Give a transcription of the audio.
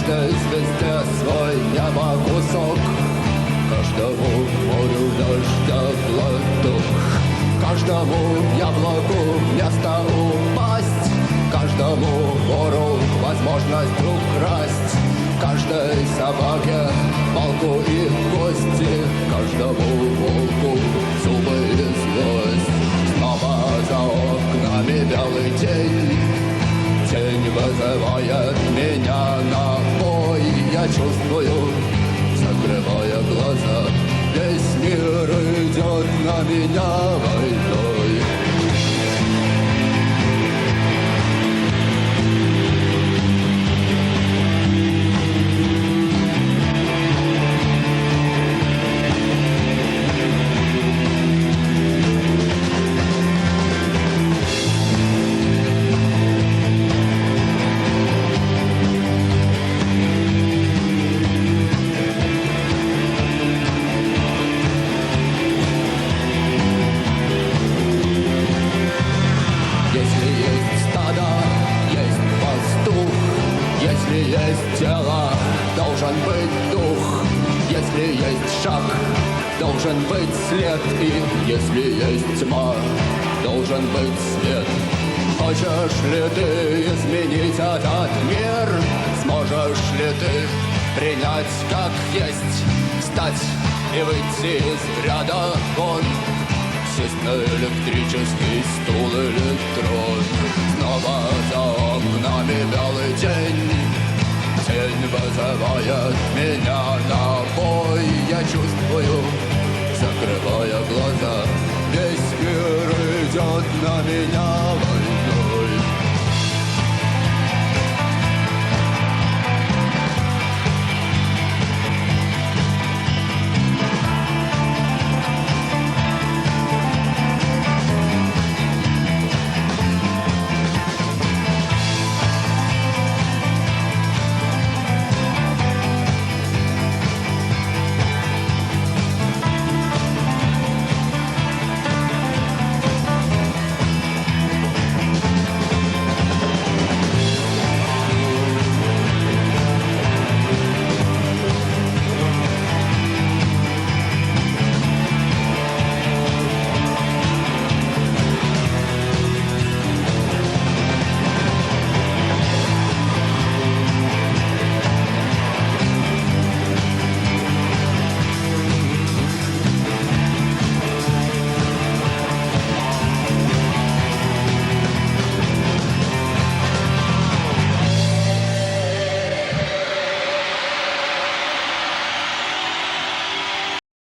Каждой звезде свой небо кусок, каждому морю дождя глоток, каждому яблоку место упасть, каждому вору возможность украсть, каждой собаке палку и кости, каждому волку зубы и злость. Снова за окнами белый день, тень вызывает меня на бой. Я чувствую, закрывая глаза, весь мир идет на меня войной. Если есть тело, должен быть дух. Если есть шаг, должен быть след. И если есть тьма, должен быть свет. Хочешь ли ты изменить этот мир? Сможешь ли ты принять как есть? Встать и выйти из ряда вон, сесть на электрический стул или трон. Снова за окнами белый день, тень вызывает меня на бой. Я чувствую, закрывая глаза, весь мир идет на меня войной.